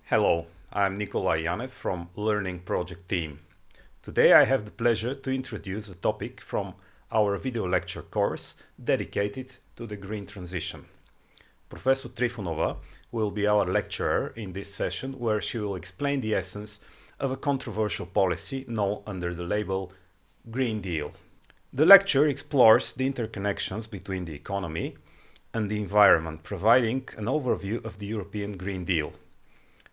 Hello, I'm Nikolai Yanev from Learning Project Team. Today I have the pleasure to introduce a topic from our video lecture course dedicated to the green transition. Professor Trifonova will be our lecturer in this session, where she will explain the essence of a controversial policy known under the label Green Deal. The lecture explores the interconnections between the economy and the environment, providing an overview of the European Green Deal,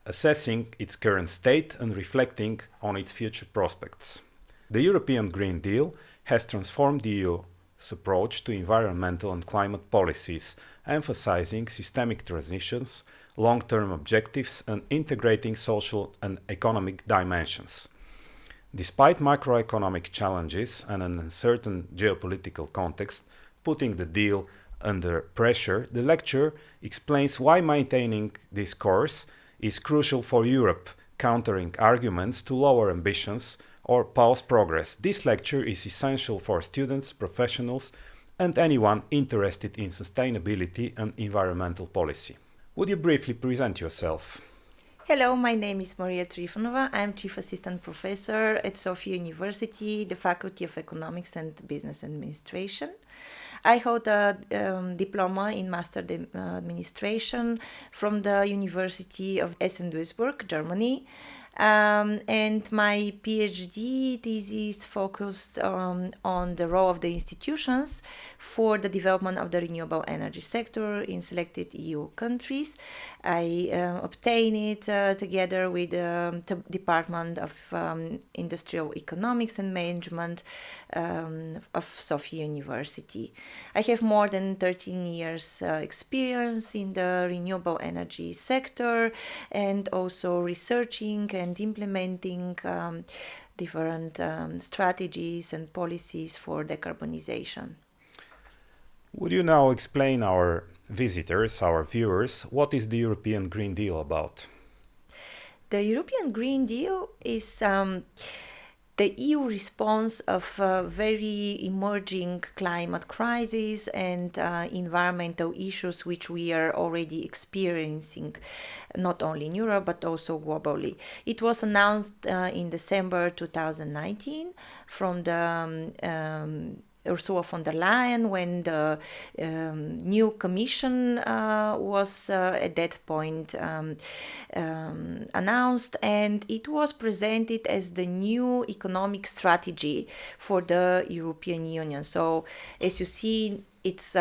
assessing its current state and reflecting on its future prospects. The European Green Deal has transformed the EU's approach to environmental and climate policies, emphasizing systemic transitions, long-term objectives, and integrating social and economic dimensions. Despite macroeconomic challenges and an uncertain geopolitical context putting the deal under pressure, the lecture explains why maintaining this course is crucial for Europe, countering arguments to lower ambitions or pause progress. This lecture is essential for students, professionals, and anyone interested in sustainability and environmental policy. Would you briefly present yourself? Hello, my name is Maria Trifonova. I'm Chief Assistant Professor at Sofia University, the Faculty of Economics and Business Administration. I hold a diploma in Master Administration from the University of Essen-Duisburg, Germany. And my PhD thesis focused on the role of the institutions for the development of the renewable energy sector in selected EU countries. I obtained it together with the Department of Industrial Economics and Management of Sofia University. I have more than 13 years experience in the renewable energy sector and also researching and implementing different strategies and policies for decarbonization. Would you now explain our visitors, our viewers, what is the European Green Deal about? The European Green Deal is the EU response of very emerging climate crisis and environmental issues which we are already experiencing, not only in Europe but also globally. It was announced in December 2019 from the Ursula von der Leyen when the new commission was at that point announced, and it was presented as the new economic strategy for the European Union. So as you see, it's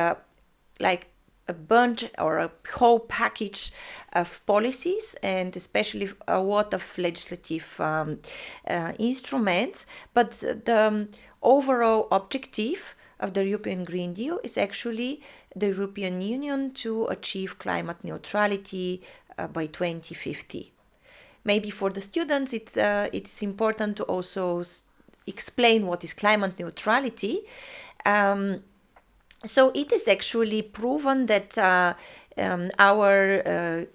like a bunch or a whole package of policies and especially a lot of legislative instruments, but the overall objective of the European Green Deal is actually the European Union to achieve climate neutrality by 2050. Maybe for the students it's important to also explain what is climate neutrality. So it is actually proven that our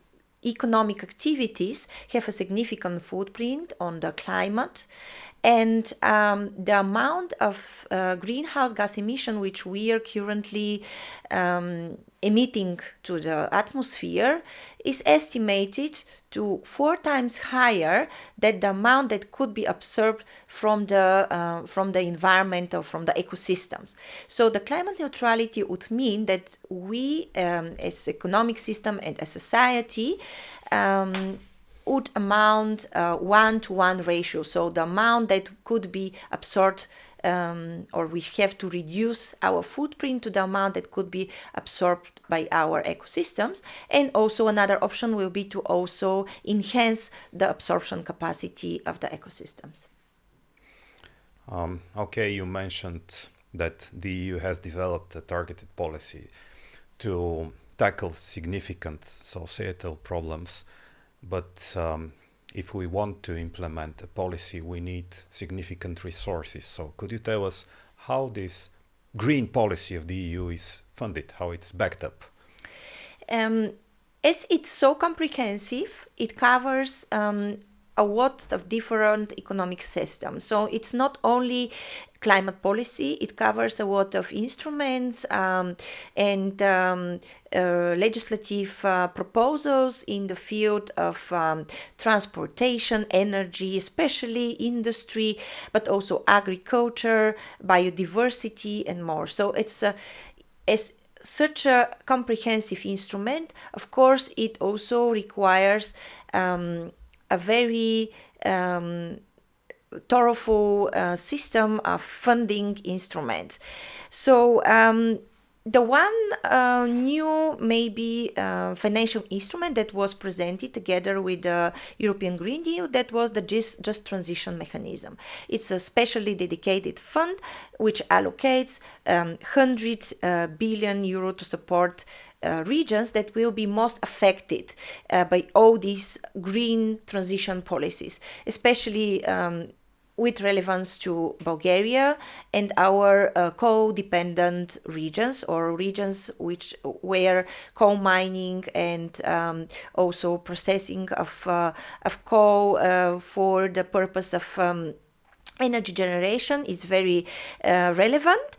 economic activities have a significant footprint on the climate, and the amount of greenhouse gas emission which we are currently emitting to the atmosphere is estimated to 4 times higher than the amount that could be absorbed from the environment or from the ecosystems. So the climate neutrality would mean that we as economic system and as society would amount 1-to-1 ratio. So the amount that could be absorbed or we have to reduce our footprint to the amount that could be absorbed by our ecosystems. And also another option will be to also enhance the absorption capacity of the ecosystems. Okay, you mentioned that the EU has developed a targeted policy to tackle significant societal problems, but if we want to implement a policy, we need significant resources. So could you tell us how this green policy of the EU is funded, how it's backed up? As it's so comprehensive, it covers a lot of different economic systems. So it's not only climate policy, it covers a lot of instruments and legislative proposals in the field of transportation, energy, especially industry, but also agriculture, biodiversity, and more. So it's such a comprehensive instrument. Of course, it also requires a very thorough system of funding instruments. So the one new maybe financial instrument that was presented together with the European Green Deal, that was the Just Transition Mechanism. It's a specially dedicated fund which allocates 100 billion euro to support regions that will be most affected by all these green transition policies, especially with relevance to Bulgaria and our coal-dependent regions, or regions where coal mining and also processing of coal for the purpose of energy generation is very relevant.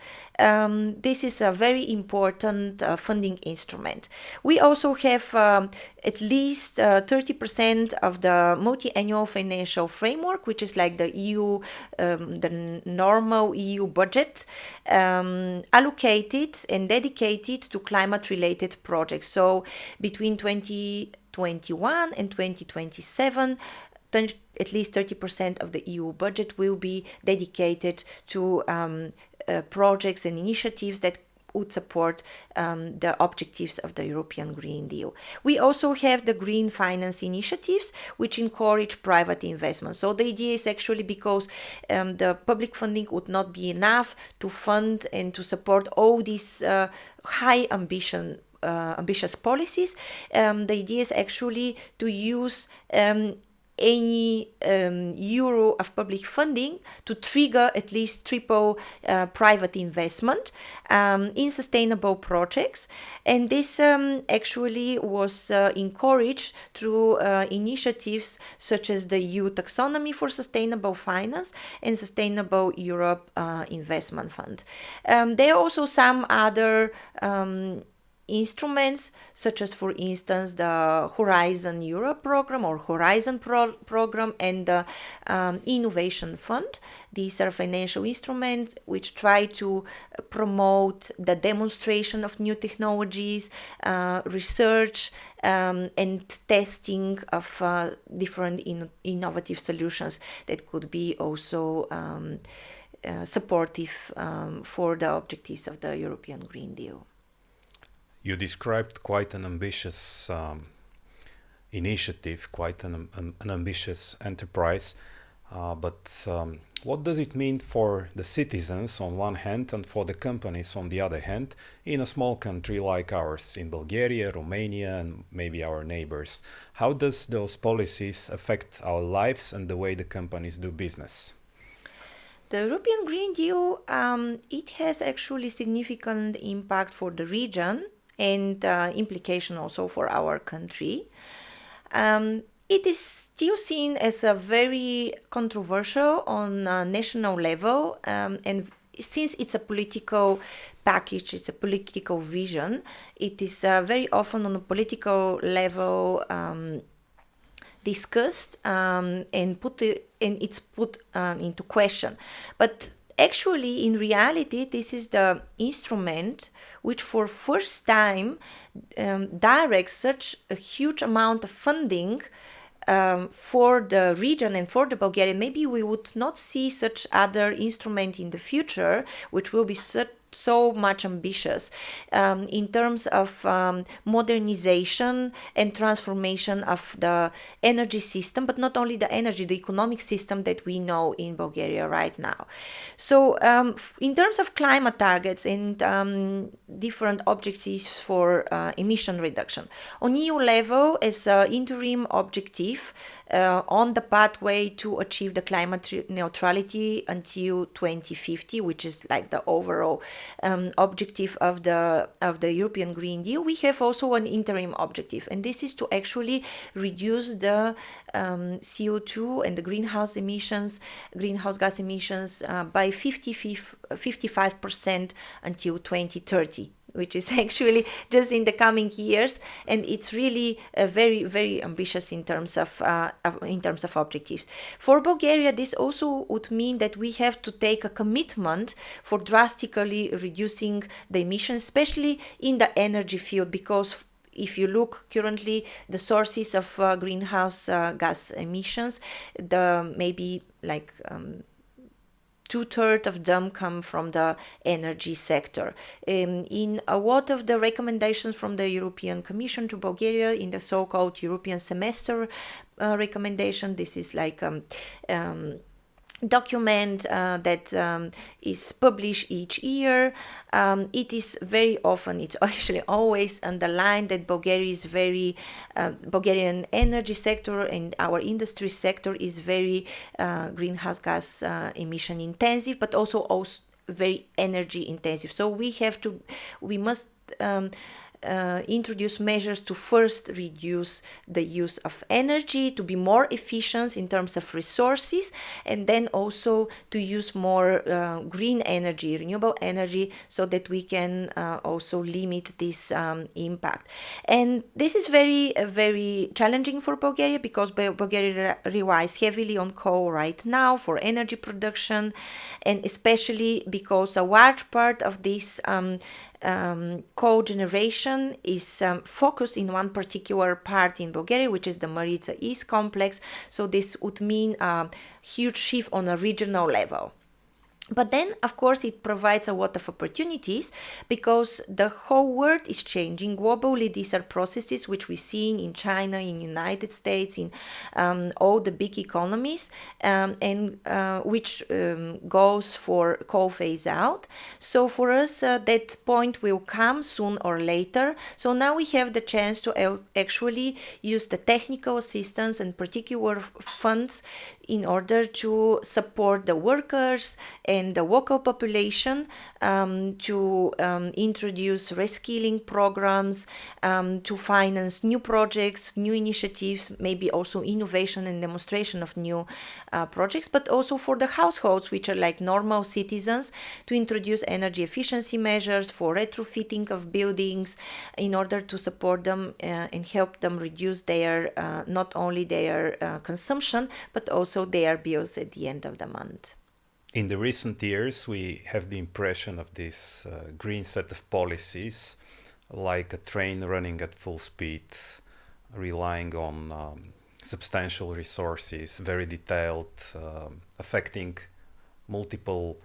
This is a very important funding instrument. We also have at least 30% of the multi-annual financial framework, which is like the EU, the normal EU budget, allocated and dedicated to climate-related projects. So between 2021 and 2027, at least 30% of the EU budget will be dedicated to projects and initiatives that would support the objectives of the European Green Deal. We also have the green finance initiatives, which encourage private investment. So the idea is actually because the public funding would not be enough to fund and to support all these high ambitious policies. The idea is actually to use any euro of public funding to trigger at least triple private investment in sustainable projects. And this actually was encouraged through initiatives such as the EU Taxonomy for Sustainable Finance and Sustainable Europe Investment Fund. There are also some other instruments, such as, for instance, the Horizon Europe program or Horizon program and the Innovation Fund. These are financial instruments which try to promote the demonstration of new technologies, research, and testing of different innovative solutions that could be also supportive for the objectives of the European Green Deal. You described quite an ambitious initiative, quite an ambitious enterprise, but what does it mean for the citizens on one hand and for the companies on the other hand in a small country like ours, in Bulgaria, Romania, and maybe our neighbors? How does those policies affect our lives and the way the companies do business? The European Green Deal, it has actually significant impact for the region and implication also for our country. It is still seen as a very controversial on a national level, and since it's a political package, it's a political vision, it is very often on a political level discussed and it's put into question. But actually, in reality, this is the instrument which for first time directs such a huge amount of funding for the region and for the Bulgaria. Maybe we would not see such other instrument in the future, which will be so much ambitious in terms of modernization and transformation of the energy system, but not only the energy, the economic system that we know in Bulgaria right now. So in terms of climate targets and different objectives for emission reduction, on EU level as an interim objective, on the pathway to achieve the climate neutrality until 2050, which is like the overall objective of the European Green Deal. We have also an interim objective, and this is to actually reduce the CO2 and the greenhouse gas emissions by 55% until 2030, which is actually just in the coming years, and it's really very, very ambitious in terms of objectives. For Bulgaria, this also would mean that we have to take a commitment for drastically reducing the emissions, especially in the energy field, because if you look currently the sources of greenhouse gas emissions, maybe like 2/3 of them come from the energy sector. In a lot of the recommendations from the European Commission to Bulgaria, in the so-called European semester recommendation, this is like document that is published each year. It is very often, it's actually always underlined that Bulgarian energy sector and our industry sector is very greenhouse gas emission intensive, but also very energy intensive. So we must introduce measures to first reduce the use of energy, to be more efficient in terms of resources, and then also to use more green energy, renewable energy, so that we can also limit this impact. And this is very, very challenging for Bulgaria, because Bulgaria relies heavily on coal right now for energy production, and especially because a large part of this coal generation is focused in one particular part in Bulgaria, which is the Maritsa East complex. So this would mean a huge shift on a regional level. But then, of course, it provides a lot of opportunities, because the whole world is changing globally. These are processes which we see in China, in United States, in all the big economies, and which goes for coal phase out. So for us, that point will come soon or later. So now we have the chance to actually use the technical assistance and particular funds in order to support the workers and the local population, to introduce reskilling programs, to finance new projects, new initiatives, maybe also innovation and demonstration of new projects, but also for the households, which are like normal citizens, to introduce energy efficiency measures for retrofitting of buildings in order to support them and help them reduce their not only their consumption, but also their bills at the end of the month. In the recent years, we have the impression of this green set of policies, like a train running at full speed, relying on substantial resources, very detailed, affecting multiple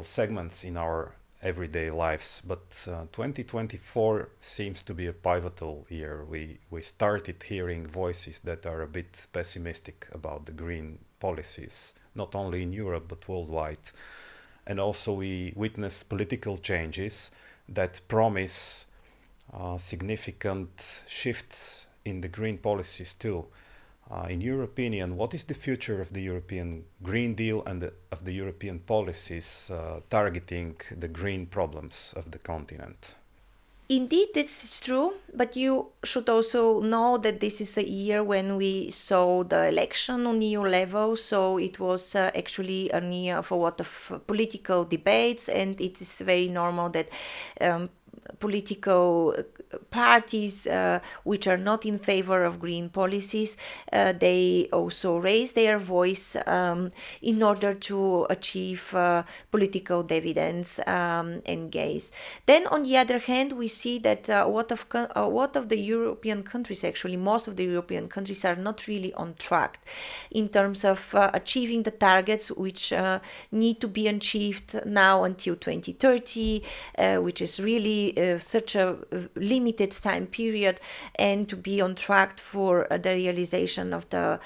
segments in our everyday lives. But 2024 seems to be a pivotal year. We started hearing voices that are a bit pessimistic about the green policies, not only in Europe but worldwide. And also we witness political changes that promise significant shifts in the green policies too. In your opinion, what is the future of the European Green Deal and of the European policies targeting the green problems of the continent? Indeed, this is true, but you should also know that this is a year when we saw the election on EU level, so it was actually a year of a lot of political debates, and it is very normal that political parties which are not in favor of green policies, they also raise their voice in order to achieve political dividends and gains. Then on the other hand, we see that a lot of the European countries, actually most of the European countries, are not really on track in terms of achieving the targets which need to be achieved now until 2030, which is really such a limited time period, and to be on track for the realization of the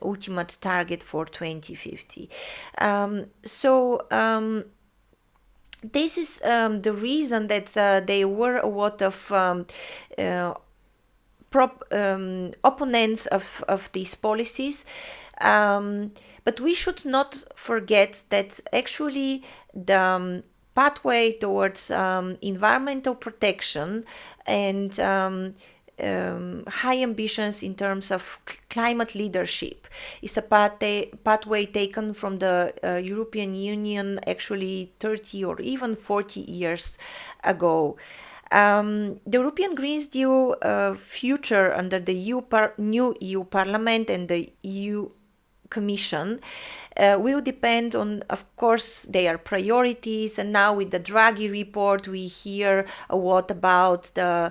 ultimate target for 2050. This is the reason that there were a lot of opponents of these policies. But we should not forget that actually the pathway towards environmental protection and high ambitions in terms of climate leadership is a pathway taken from the European Union actually 30 or even 40 years ago. The European Green Deal future under the new EU Parliament and the EU Commission will depend on, of course, their priorities. And now with the Draghi report, we hear a lot about the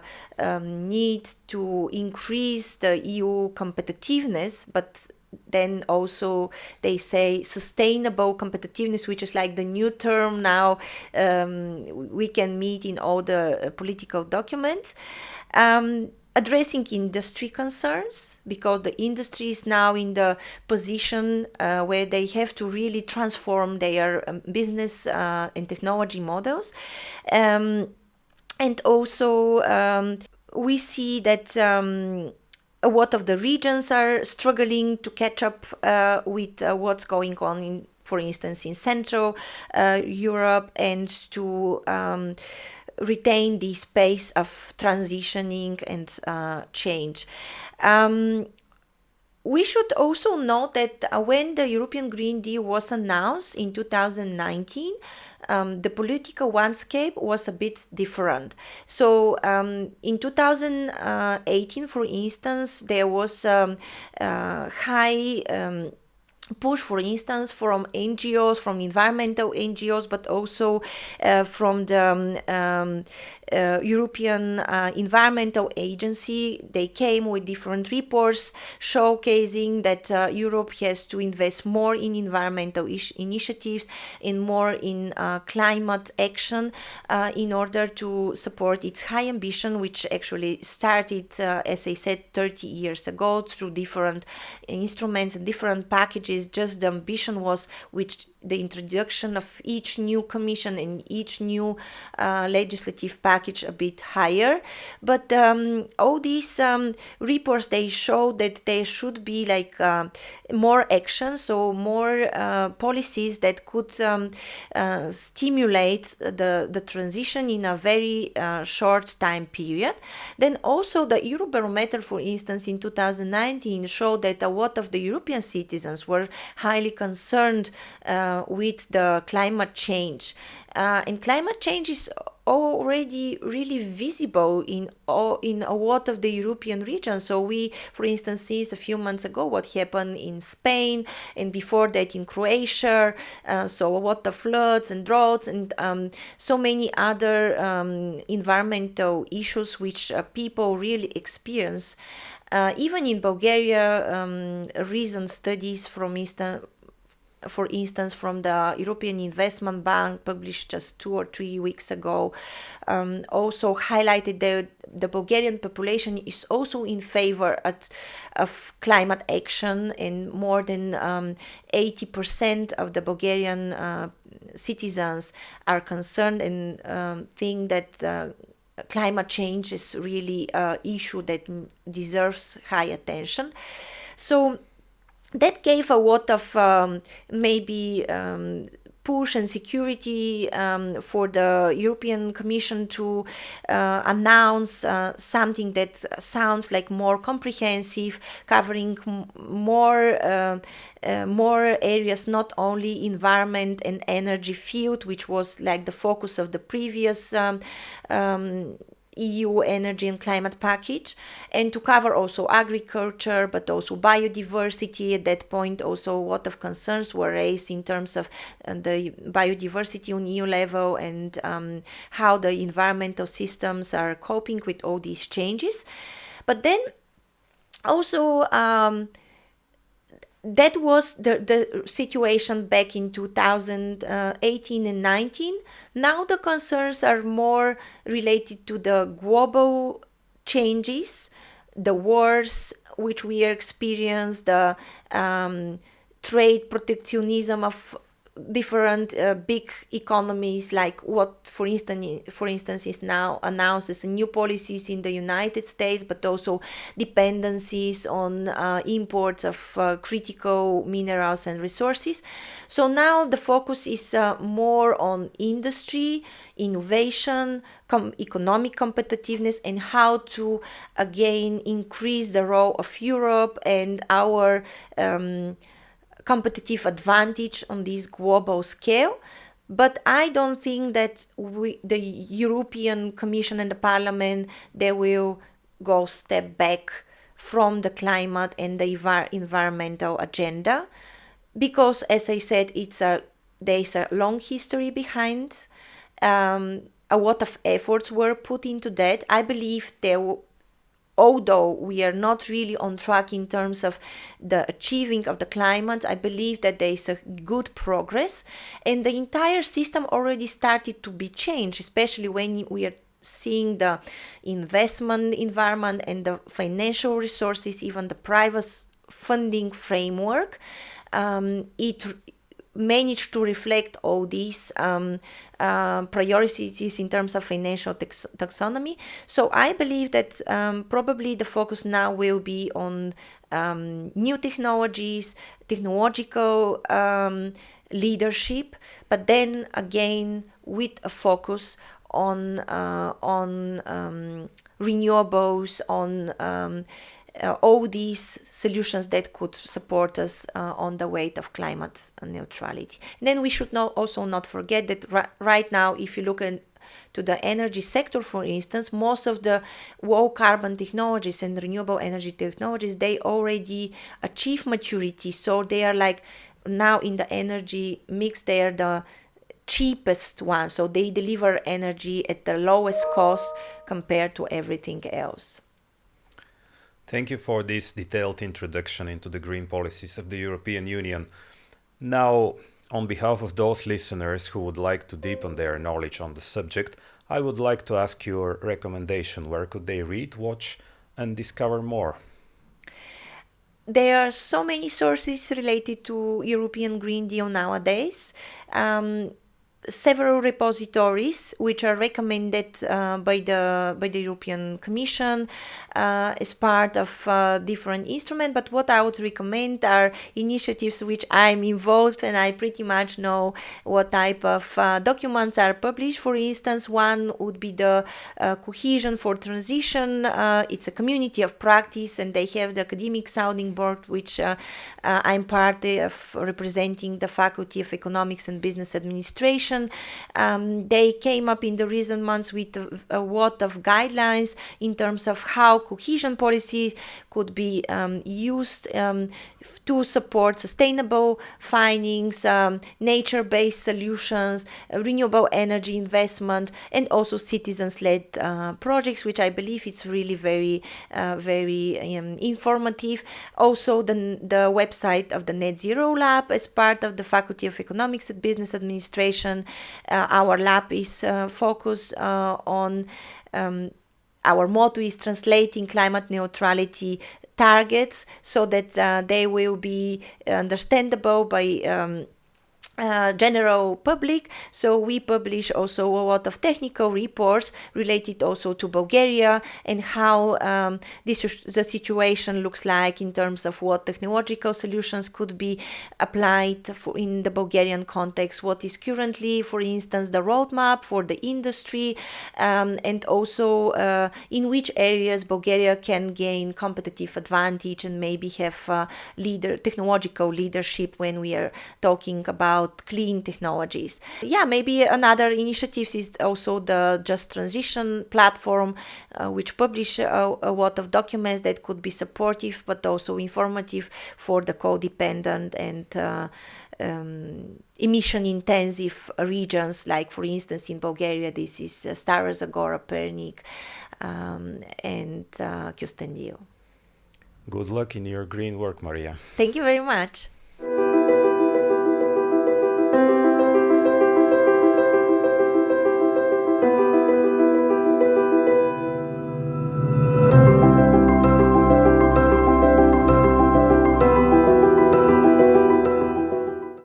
need to increase the EU competitiveness, but then also they say sustainable competitiveness, which is like the new term now we can meet in all the political documents. Addressing industry concerns, because the industry is now in the position where they have to really transform their business and technology models. And also we see that a lot of the regions are struggling to catch up with what's going on in, for instance, in Central Europe, and to retain the space of transitioning and change. We should also note that when the European Green Deal was announced in 2019, the political landscape was a bit different. So in 2018, for instance, there was high push, for instance, from NGOs, from environmental NGOs, but also from the European Environmental Agency. They came with different reports showcasing that Europe has to invest more in environmental initiatives and more in climate action in order to support its high ambition, which actually started, as I said, 30 years ago through different instruments and different packages. Just the ambition was which the introduction of each new commission and each new legislative package a bit higher. But all these reports, they show that there should be like more action, so more policies that could stimulate the transition in a very short time period. Then also the Eurobarometer, for instance, in 2019 showed that a lot of the European citizens were highly concerned with the climate change. And climate change is already really visible in a lot of the European regions. So we, for instance, see a few months ago what happened in Spain, and before that in Croatia. So a lot of floods and droughts and so many other environmental issues which people really experience. Even in Bulgaria, recent studies for instance, from the European Investment Bank, published just 2 or 3 weeks ago, also highlighted that the Bulgarian population is also in favor of climate action, and more than 80% of the Bulgarian citizens are concerned and think that climate change is really an issue that deserves high attention. So that gave a lot of maybe push and security for the European Commission to announce something that sounds like more comprehensive, covering more areas, not only environment and energy field, which was like the focus of the previous EU energy and climate package, and to cover also agriculture, but also biodiversity. At that point, also a lot of concerns were raised in terms of the biodiversity on EU level and how the environmental systems are coping with all these changes. But then also that was the situation back in 2018 and 19. Now the concerns are more related to the global changes, the wars which we experience, the trade protectionism of different big economies, like what, for instance, is now announced as new policies in the United States, but also dependencies on imports of critical minerals and resources. So now the focus is more on industry, innovation, economic competitiveness, and how to again increase the role of Europe and our competitive advantage on this global scale. But I don't think that the European Commission and the Parliament, they will go step back from the climate and the environmental agenda, because, as I said, there's a long history behind. A lot of efforts were put into that. I believe although we are not really on track in terms of the achieving of the climate, I believe that there is a good progress, and the entire system already started to be changed, especially when we are seeing the investment environment and the financial resources, even the private funding framework. It managed to reflect all these priorities in terms of financial taxonomy. So I believe that probably the focus now will be on new technologies, technological leadership, but then again with a focus on renewables, on all these solutions that could support us on the way of climate neutrality. And then we should also not forget that right now, if you look to the energy sector, for instance, most of the low carbon technologies and renewable energy technologies, they already achieve maturity. So they are like now in the energy mix, they are the cheapest one. So they deliver energy at the lowest cost compared to everything else. Thank you for this detailed introduction into the green policies of the European Union. Now, on behalf of those listeners who would like to deepen their knowledge on the subject, I would like to ask you a recommendation. Where could they read, watch, and discover more? There are so many sources related to European Green Deal nowadays. Several repositories which are recommended by the European Commission as part of different instruments. But what I would recommend are initiatives which I'm involved, and I pretty much know what type of documents are published. For instance, one would be the Cohesion for Transition. It's a community of practice, and they have the academic sounding board, which I'm part of, representing the Faculty of Economics and Business Administration. They came up in the recent months with a lot of guidelines in terms of how cohesion policy could be used to support sustainable finance, nature-based solutions, renewable energy investment, and also citizens-led projects, which I believe it's really very informative. Also, the website of the Net Zero Lab as part of the Faculty of Economics and Business Administration. Our lab is focused on our motto is translating climate neutrality targets so that they will be understandable by general public. So we publish also a lot of technical reports related also to Bulgaria and how the situation looks like in terms of what technological solutions could be applied in the Bulgarian context, what is currently, for instance, the roadmap for the industry, and also in which areas Bulgaria can gain competitive advantage and maybe have technological leadership when we are talking about clean technologies. Yeah, maybe another initiative is also the Just Transition platform, which publish a lot of documents that could be supportive but also informative for the codependent and emission-intensive regions, like for instance in Bulgaria, this is Stara Zagora, Pernik, and Kyustendil. Good luck in your green work, Maria. Thank you very much.